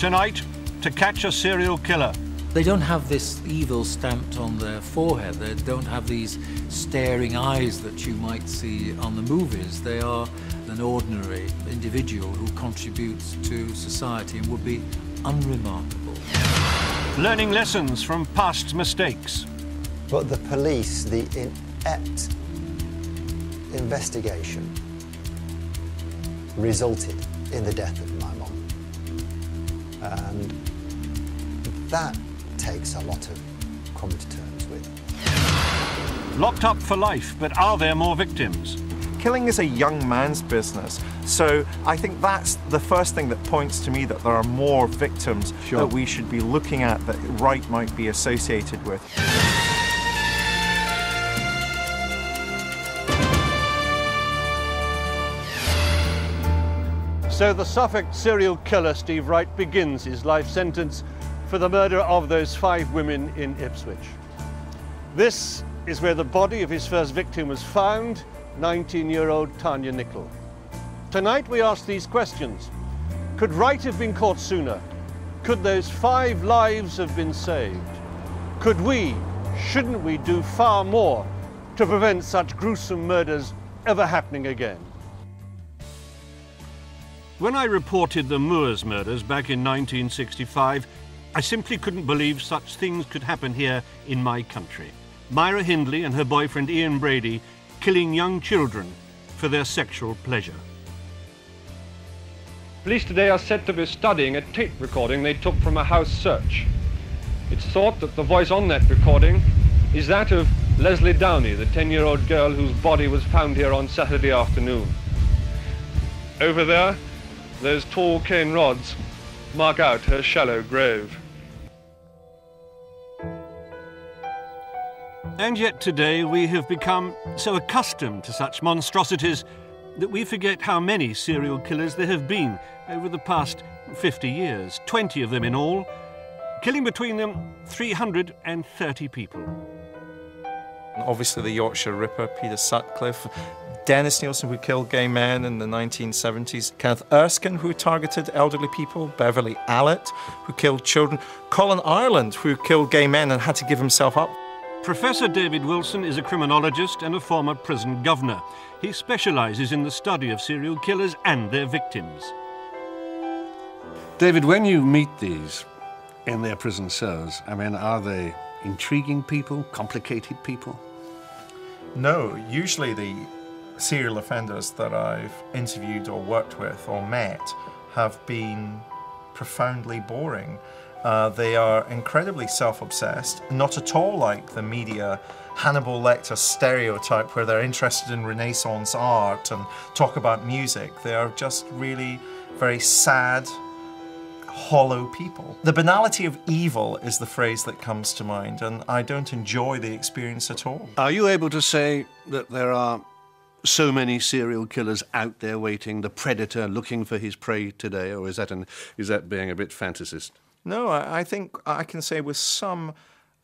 Tonight, to catch a serial killer. They don't have this evil stamped on their forehead. They don't have these staring eyes that you might see on the movies. They are an ordinary individual who contributes to society and would be unremarkable. Learning lessons from past mistakes. But the police, the inept investigation resulted in the death of my mom. And that takes a lot of coming to terms with. Locked up for life, but are there more victims? Killing is a young man's business, so I think that's the first thing that points to me that there are more victims that we should be looking at that right might be associated with. So the Suffolk serial killer Steve Wright begins his life sentence for the murder of those 5 women in Ipswich. This is where the body of his first victim was found, 19-year-old Tanya Nicol. Tonight we ask these questions. Could Wright have been caught sooner? Could those 5 lives have been saved? Could we, shouldn't we do far more to prevent such gruesome murders ever happening again? When I reported the Moors murders back in 1965, I simply couldn't believe such things could happen here in my country. Myra Hindley and her boyfriend Ian Brady killing young children for their sexual pleasure. Police today are said to be studying a tape recording they took from a house search. It's thought that the voice on that recording is that of Leslie Downey, the 10-year-old girl whose body was found here on Saturday afternoon. Over there, those tall cane rods mark out her shallow grave. And yet today we have become so accustomed to such monstrosities that we forget how many serial killers there have been over the past 50 years, 20 of them in all, killing between them 330 people. Obviously the Yorkshire Ripper, Peter Sutcliffe, Dennis Nielsen, who killed gay men in the 1970s, Kenneth Erskine, who targeted elderly people, Beverly Allett, who killed children, Colin Ireland, who killed gay men and had to give himself up. Professor David Wilson is a criminologist and a former prison governor. He specialises in the study of serial killers and their victims. David, when you meet these in their prison cells, I mean, are they intriguing people, complicated people? No, usually the serial offenders that I've interviewed or worked with or met have been profoundly boring. They are incredibly self-obsessed, not at all like the media Hannibal Lecter stereotype where they're interested in Renaissance art and talk about music. They are just really very sad, hollow people. The banality of evil is the phrase that comes to mind, and I don't enjoy the experience at all. Are you able to say that there are so many serial killers out there waiting, the predator looking for his prey today, or is that being a bit fantasist? No, I think I can say with some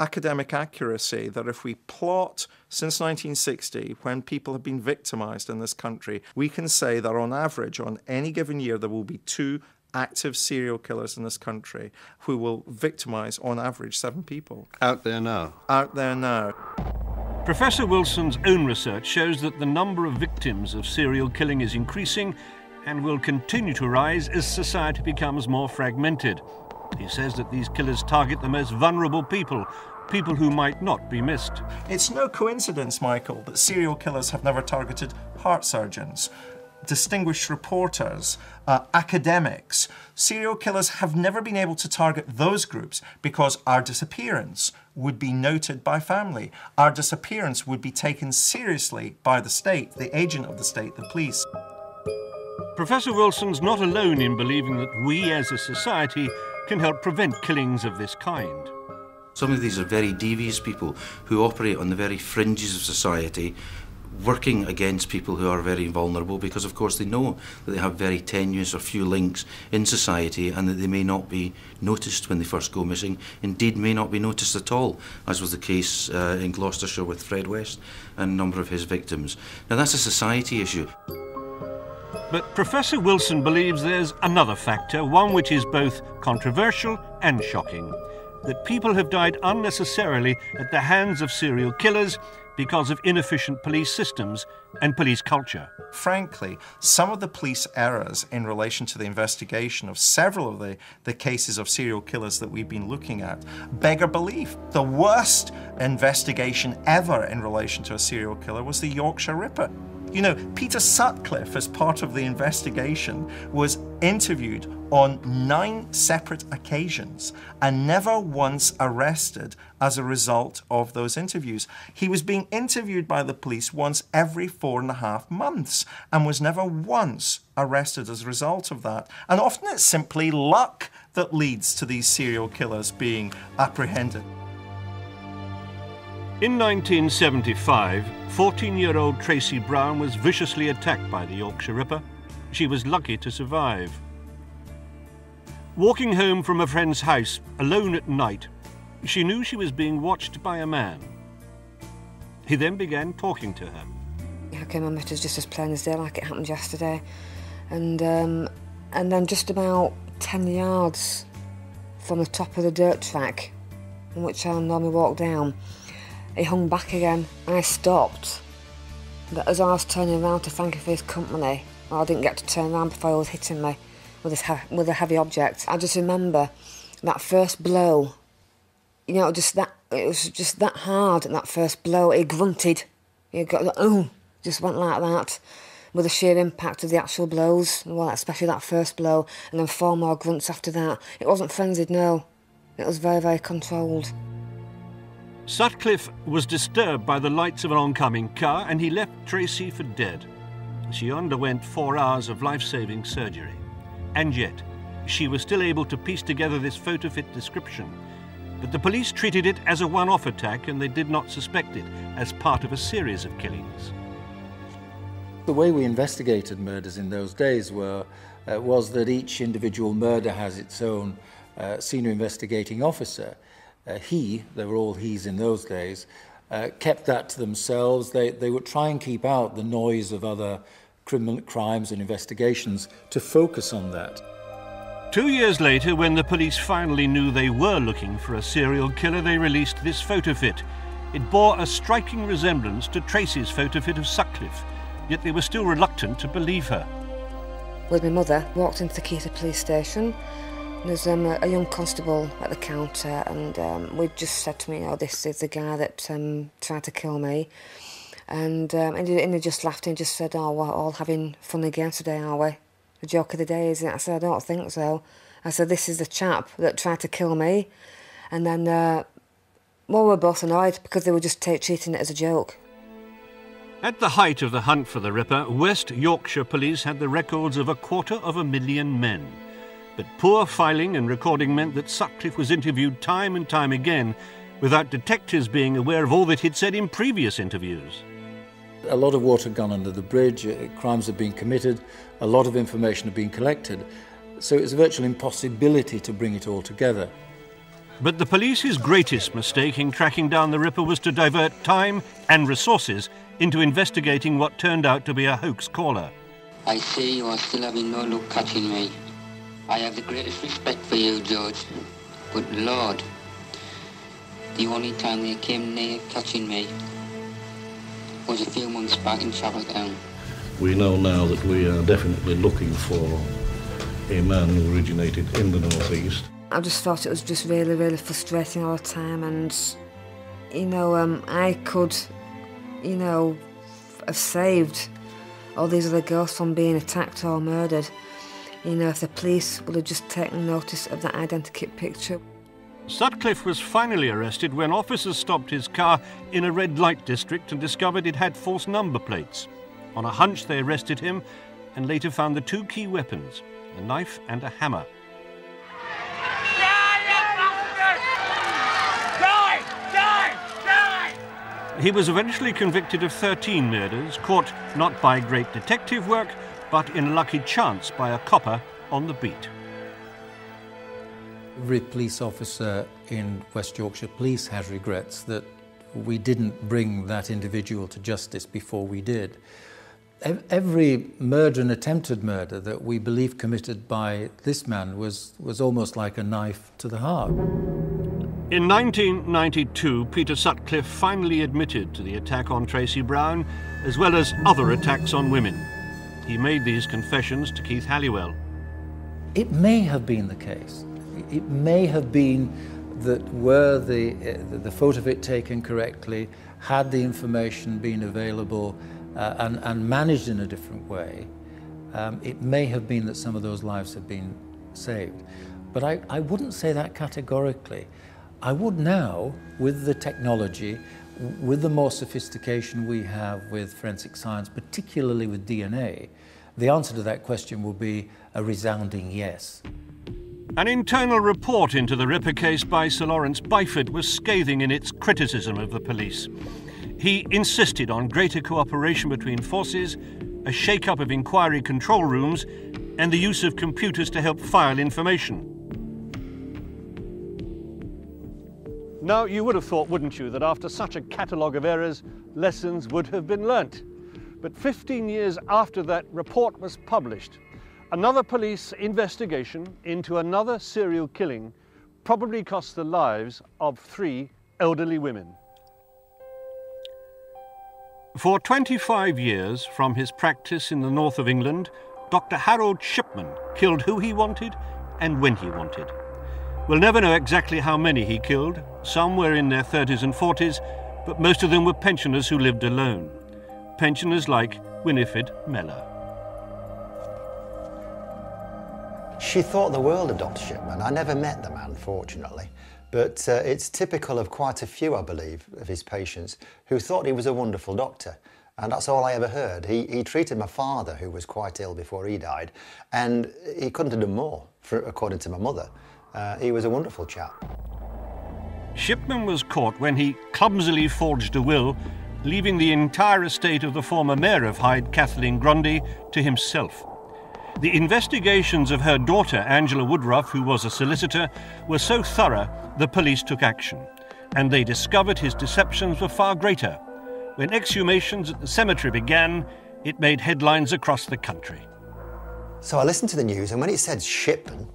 academic accuracy that if we plot since 1960, when people have been victimized in this country, we can say that on average, on any given year, there will be 2 active serial killers in this country who will victimize, on average, 7 people. Out there now? Out there now. Professor Wilson's own research shows that the number of victims of serial killing is increasing and will continue to rise as society becomes more fragmented. He says that these killers target the most vulnerable people, people who might not be missed. It's no coincidence, Michael, that serial killers have never targeted heart surgeons, distinguished reporters, academics. Serial killers have never been able to target those groups because our disappearance would be noted by family. Our disappearance would be taken seriously by the state, the agent of the state, the police. Professor Wilson's not alone in believing that we as a society can help prevent killings of this kind. Some of these are very devious people who operate on the very fringes of society, working against people who are very vulnerable because, of course, they know that they have very tenuous or few links in society and that they may not be noticed when they first go missing, indeed may not be noticed at all, as was the case in Gloucestershire with Fred West and a number of his victims. Now, that's a society issue. But Professor Wilson believes there's another factor, one which is both controversial and shocking, that people have died unnecessarily at the hands of serial killers because of inefficient police systems and police culture. Frankly, some of the police errors in relation to the investigation of several of the cases of serial killers that we've been looking at beggar belief. The worst investigation ever in relation to a serial killer was the Yorkshire Ripper. You know, Peter Sutcliffe, as part of the investigation, was interviewed on 9 separate occasions and never once arrested as a result of those interviews. He was being interviewed by the police once every 4.5 months and was never once arrested as a result of that. And often it's simply luck that leads to these serial killers being apprehended. In 1975, 14-year-old Tracy Brown was viciously attacked by the Yorkshire Ripper. She was lucky to survive. Walking home from a friend's house, alone at night, she knew she was being watched by a man. He then began talking to her. I came and met us just as plain as day, like it happened yesterday. And then just about 10 yards from the top of the dirt track, on which I normally walk down, he hung back again. I stopped, but as I was turning around to thank him for his company, I didn't get to turn around before he was hitting me with a heavy object. I just remember that first blow, you know, it was just that hard, that first blow. He grunted, he got, oh, just went like that, with the sheer impact of the actual blows, well, especially that first blow, and then 4 more grunts after that. It wasn't frenzied, no, it was very, very controlled. Sutcliffe was disturbed by the lights of an oncoming car and he left Tracy for dead. She underwent 4 hours of life-saving surgery. And yet, she was still able to piece together this photo-fit description. But the police treated it as a one-off attack and they did not suspect it as part of a series of killings. The way we investigated murders in those days was that each individual murder has its own senior investigating officer. They were all he's in those days, kept that to themselves. They would try and keep out the noise of other crimes and investigations to focus on that. 2 years later, when the police finally knew they were looking for a serial killer, they released this photo fit. It bore a striking resemblance to Tracy's photo fit of Sutcliffe, yet they were still reluctant to believe her. With my mother, walked into the Keita police station. There's a young constable at the counter, and we just said to me, oh, this is the guy that tried to kill me. And he just laughed and just said, oh, we're all having fun again today, are we? The joke of the day, isn't it? I said, I don't think so. I said, this is the chap that tried to kill me. And then, well, we were both annoyed because they were just treating it as a joke. At the height of the hunt for the Ripper, West Yorkshire police had the records of 250,000 men. But poor filing and recording meant that Sutcliffe was interviewed time and time again without detectives being aware of all that he'd said in previous interviews. A lot of water had gone under the bridge, crimes had been committed, a lot of information had been collected, so it was a virtual impossibility to bring it all together. But the police's greatest mistake in tracking down the Ripper was to divert time and resources into investigating what turned out to be a hoax caller. I see you are still having no luck catching me. I have the greatest respect for you, George, but Lord, the only time they came near catching me was a few months back in Chapeltown. We know now that we are definitely looking for a man who originated in the northeast. I just thought it was just really, really frustrating all the time, and, you know, I could, you know, have saved all these other girls from being attacked or murdered, you know, if the police would have just taken notice of that identikit picture. Sutcliffe was finally arrested when officers stopped his car in a red light district and discovered it had false number plates. On a hunch, they arrested him and later found the 2 key weapons, a knife and a hammer. He was eventually convicted of 13 murders, caught not by great detective work, but in lucky chance by a copper on the beat. Every police officer in West Yorkshire Police has regrets that we didn't bring that individual to justice before we did. Every murder and attempted murder that we believe committed by this man was almost like a knife to the heart. In 1992, Peter Sutcliffe finally admitted to the attack on Tracy Brown, as well as other attacks on women. He made these confessions to Keith Halliwell. It may have been the case. It may have been that were the photo of it taken correctly, had the information been available and managed in a different way, it may have been that some of those lives had been saved. But I wouldn't say that categorically. I would now, with the technology, with the more sophistication we have with forensic science, particularly with DNA, the answer to that question will be a resounding yes. An internal report into the Ripper case by Sir Lawrence Byford was scathing in its criticism of the police. He insisted on greater cooperation between forces, a shake-up of inquiry control rooms, and the use of computers to help file information. Now, you would have thought, wouldn't you, that after such a catalogue of errors, lessons would have been learnt. But 15 years after that report was published, another police investigation into another serial killing probably cost the lives of 3 elderly women. For 25 years from his practice in the north of England, Dr. Harold Shipman killed who he wanted and when he wanted. We'll never know exactly how many he killed. Some were in their 30s and 40s, but most of them were pensioners who lived alone. Pensioners like Winifred Mellor. She thought the world of Dr. Shipman. I never met the man, fortunately, but it's typical of quite a few, I believe, of his patients who thought he was a wonderful doctor. And that's all I ever heard. He treated my father, who was quite ill before he died, and he couldn't have done more, according to my mother. He was a wonderful chap. Shipman was caught when he clumsily forged a will, leaving the entire estate of the former mayor of Hyde, Kathleen Grundy, to himself. The investigations of her daughter, Angela Woodruff, who was a solicitor, were so thorough the police took action, and they discovered his deceptions were far greater. When exhumations at the cemetery began, it made headlines across the country. So I listened to the news, and when it said Shipman,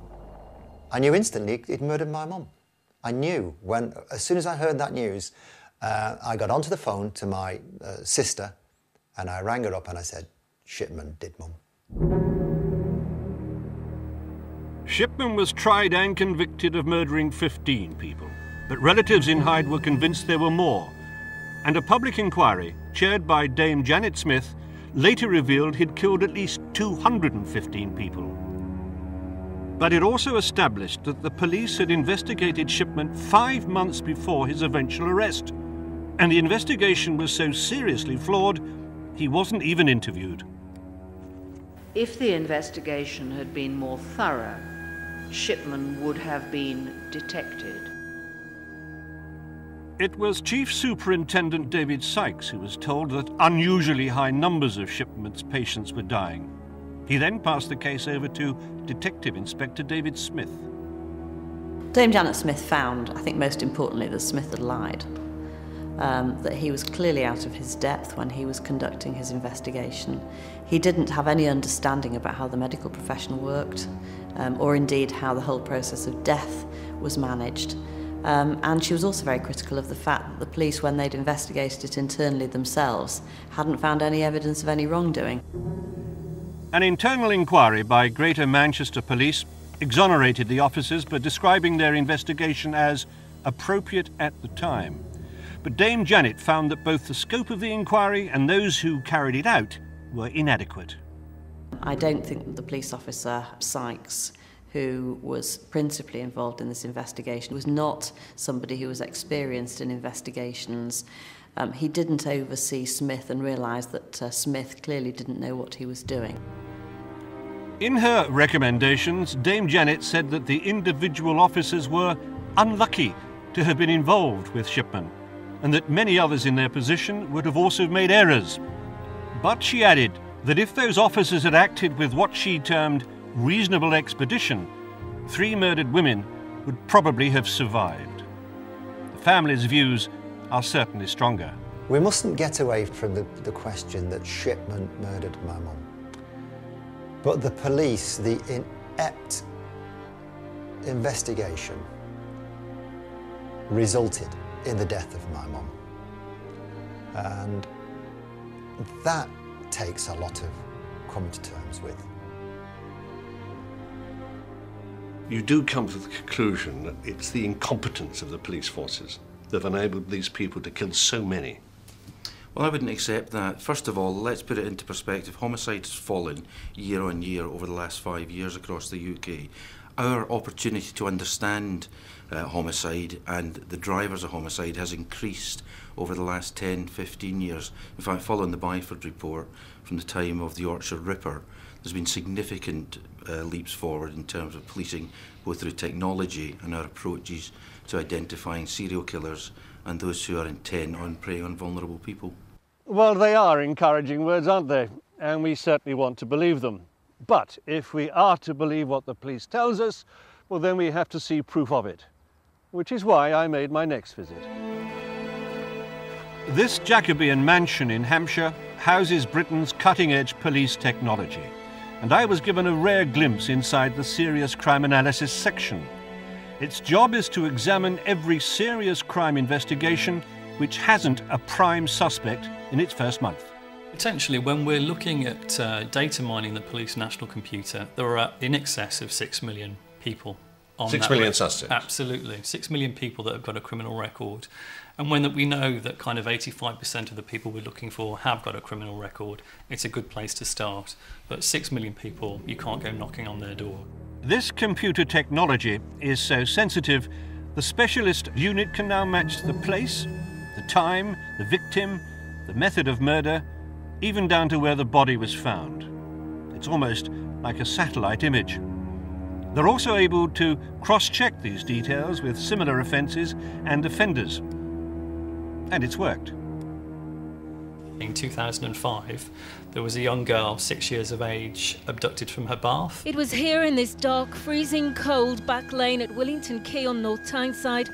I knew instantly he'd murdered my mum. I knew as soon as I heard that news, I got onto the phone to my sister, and I rang her up and I said, Shipman did mum. Shipman was tried and convicted of murdering 15 people, but relatives in Hyde were convinced there were more, and a public inquiry, chaired by Dame Janet Smith, later revealed he'd killed at least 215 people. But it also established that the police had investigated Shipman 5 months before his eventual arrest, and the investigation was so seriously flawed, he wasn't even interviewed. If the investigation had been more thorough, Shipman would have been detected. It was Chief Superintendent David Sykes who was told that unusually high numbers of Shipman's patients were dying. He then passed the case over to Detective Inspector David Smith. Dame Janet Smith found, I think most importantly, that Smith had lied. That he was clearly out of his depth when he was conducting his investigation. He didn't have any understanding about how the medical profession worked, or indeed how the whole process of death was managed. And she was also very critical of the fact that the police, when they'd investigated it internally themselves, hadn't found any evidence of any wrongdoing. An internal inquiry by Greater Manchester Police exonerated the officers by describing their investigation as appropriate at the time. But Dame Janet found that both the scope of the inquiry and those who carried it out were inadequate. I don't think that the police officer, Sykes, who was principally involved in this investigation, was not somebody who was experienced in investigations. He didn't oversee Smith and realise that Smith clearly didn't know what he was doing. In her recommendations, Dame Janet said that the individual officers were unlucky to have been involved with Shipman, and that many others in their position would have also made errors. But she added that if those officers had acted with what she termed reasonable expedition, 3 murdered women would probably have survived. The family's views are certainly stronger. We mustn't get away from the question that Shipman murdered my mum. But the police, the inept investigation, resulted in the death of my mum. And that takes a lot of coming to terms with. You do come to the conclusion that it's the incompetence of the police forces that have enabled these people to kill so many. Well, I wouldn't accept that. First of all, let's put it into perspective. Homicide has fallen year on year over the last 5 years across the UK. Our opportunity to understand homicide and the drivers of homicide has increased over the last 10, 15 years. In fact, following the Byford report from the time of the Orchard Ripper, there's been significant leaps forward in terms of policing, both through technology and our approaches to identifying serial killers and those who are intent on preying on vulnerable people. Well, they are encouraging words, aren't they? And we certainly want to believe them. But if we are to believe what the police tells us, well, then we have to see proof of it, which is why I made my next visit. This Jacobean mansion in Hampshire houses Britain's cutting-edge police technology, and I was given a rare glimpse inside the serious crime analysis section. Its job is to examine every serious crime investigation which hasn't a prime suspect in its first month. Potentially, when we're looking at data mining the police national computer, there are in excess of 6 million people on 6 that million record. suspects. Absolutely. 6 million people that have got a criminal record. And when we know that kind of 85% of the people we're looking for have got a criminal record, it's a good place to start. But 6 million people, you can't go knocking on their door. This computer technology is so sensitive, the specialist unit can now match the place, the time, the victim, the method of murder, even down to where the body was found. It's almost like a satellite image. They're also able to cross-check these details with similar offences and offenders. And it's worked. In 2005, there was a young girl, 6 years of age, abducted from her bath. It was here in this dark, freezing cold back lane at Willington Quay on North Tyneside,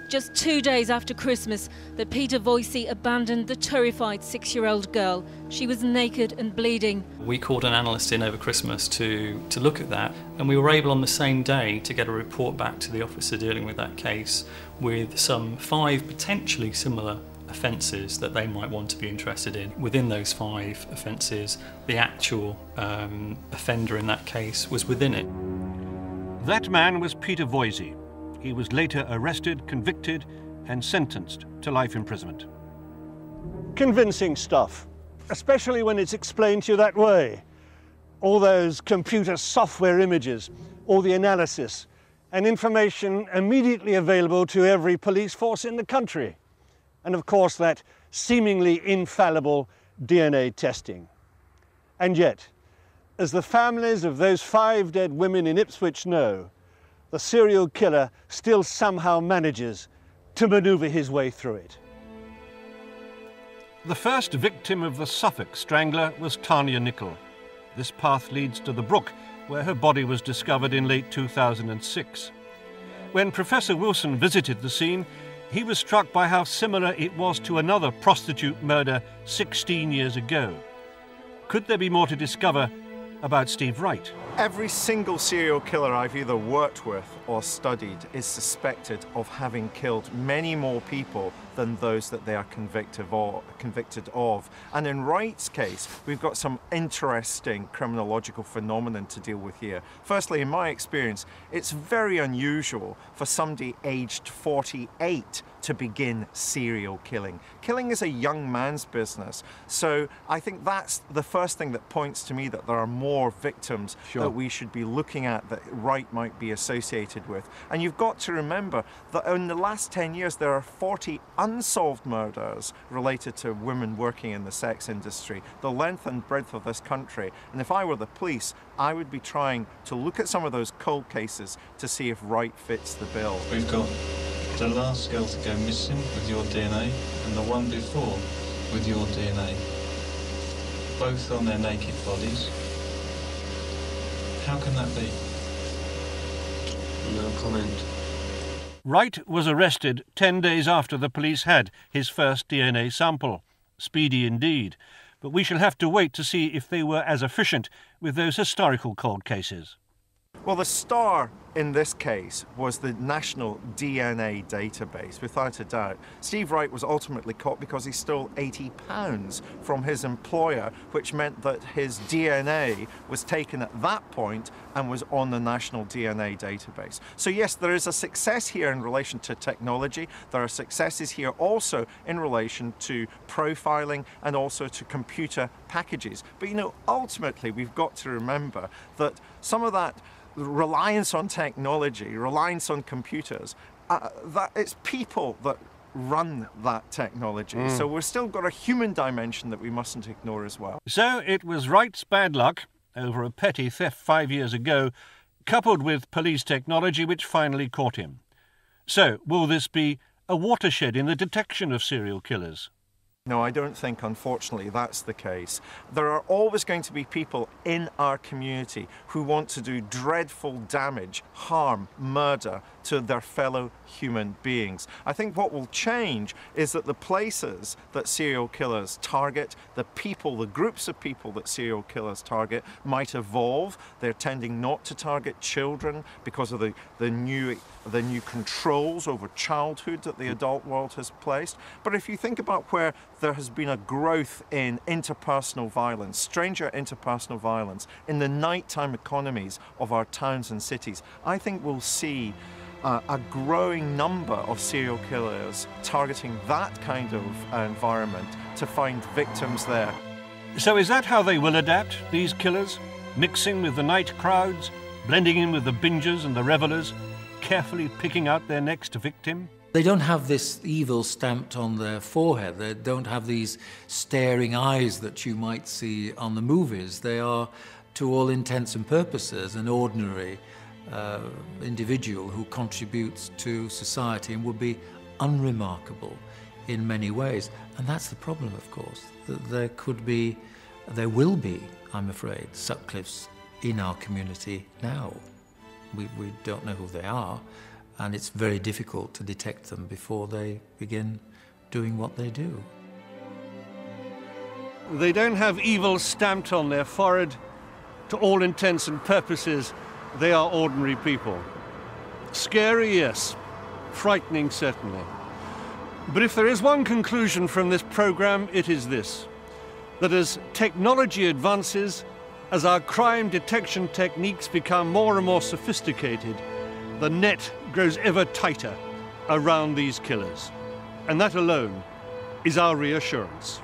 just 2 days after Christmas, that Peter Voicey abandoned the terrified 6-year-old girl. She was naked and bleeding. We called an analyst in over Christmas to look at that, and we were able on the same day to get a report back to the officer dealing with that case with some 5 potentially similar offences that they might want to be interested in. Within those 5 offences, the actual offender in that case was within it. That man was Peter Voicey. He was later arrested, convicted, and sentenced to life imprisonment. Convincing stuff, especially when it's explained to you that way. All those computer software images, all the analysis, and information immediately available to every police force in the country. And of course, that seemingly infallible DNA testing. And yet, as the families of those 5 dead women in Ipswich know, the serial killer still somehow manages to manoeuvre his way through it. The first victim of the Suffolk strangler was Tanya Nicol. This path leads to the brook, where her body was discovered in late 2006. When Professor Wilson visited the scene, he was struck by how similar it was to another prostitute murder 16 years ago. Could there be more to discover about Steve Wright? Every single serial killer I've either worked with or studied is suspected of having killed many more people than those that they are convicted of. And in Wright's case, we've got some interesting criminological phenomenon to deal with here. Firstly, in my experience, it's very unusual for somebody aged 48 to begin serial killing. Killing is a young man's business. So I think that's the first thing that points to me that there are more victims that we should be looking at that Wright might be associated with. And you've got to remember that in the last 10 years, there are 40 unsolved murders related to women working in the sex industry, the length and breadth of this country. And if I were the police, I would be trying to look at some of those cold cases to see if Wright fits the bill. We've got the last girl to go missing with your DNA and the one before with your DNA. Both on their naked bodies. How can that be? No comment. Wright was arrested 10 days after the police had his first DNA sample. Speedy indeed. But we shall have to wait to see if they were as efficient with those historical cold cases. Well, the star in this case was the National DNA Database, without a doubt. Steve Wright was ultimately caught because he stole £80 from his employer, which meant that his DNA was taken at that point and was on the National DNA Database. So yes, there is a success here in relation to technology. There are successes here also in relation to profiling and also to computer packages. But you know, ultimately we've got to remember that some of that reliance on technology, reliance on computers, that it's people that run that technology. So we've still got a human dimension that we mustn't ignore as well. So it was Wright's bad luck over a petty theft 5 years ago, coupled with police technology which finally caught him. So will this be a watershed in the detection of serial killers? No, I don't think, unfortunately, that's the case. There are always going to be people in our community who want to do dreadful damage, harm, murder to their fellow human beings. I think what will change is that the places that serial killers target, the people, the groups of people that serial killers target might evolve. They're tending not to target children because of the new controls over childhood that the adult world has placed. But if you think about where there has been a growth in interpersonal violence, stranger interpersonal violence, in the nighttime economies of our towns and cities, I think we'll see a growing number of serial killers targeting that kind of environment to find victims there. So is that how they will adapt, these killers? Mixing with the night crowds, blending in with the bingers and the revelers, carefully picking out their next victim? They don't have this evil stamped on their forehead. They don't have these staring eyes that you might see on the movies. They are, to all intents and purposes, an ordinary individual who contributes to society and would be unremarkable in many ways. And that's the problem, of course, that there will be, I'm afraid, Sutcliffes in our community now. We don't know who they are, and it's very difficult to detect them before they begin doing what they do. They don't have evil stamped on their forehead. To all intents and purposes, they are ordinary people. Scary, yes. Frightening, certainly. But if there is one conclusion from this programme, it is this: that as technology advances, as our crime detection techniques become more and more sophisticated, the net grows ever tighter around these killers. And that alone is our reassurance.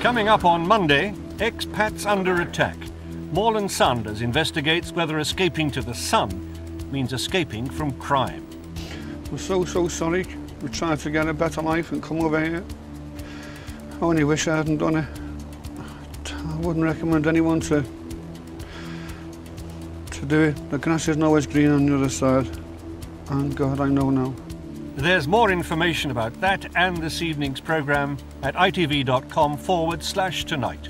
Coming up on Monday, expats under attack. Morland Sanders investigates whether escaping to the sun means escaping from crime. We're so sorry. We tried to get a better life and come over here. I only wish I hadn't done it. I wouldn't recommend anyone to do it. The grass isn't always green on the other side. And God, I know now. There's more information about that and this evening's programme at itv.com/tonight.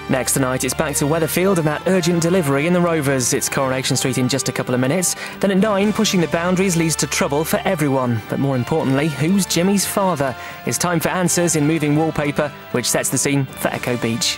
Next tonight, it's back to Weatherfield and that urgent delivery in the Rovers. It's Coronation Street in just a couple of minutes. Then at 9, pushing the boundaries leads to trouble for everyone. But more importantly, who's Jimmy's father? It's time for answers in Moving Wallpaper, which sets the scene for Echo Beach.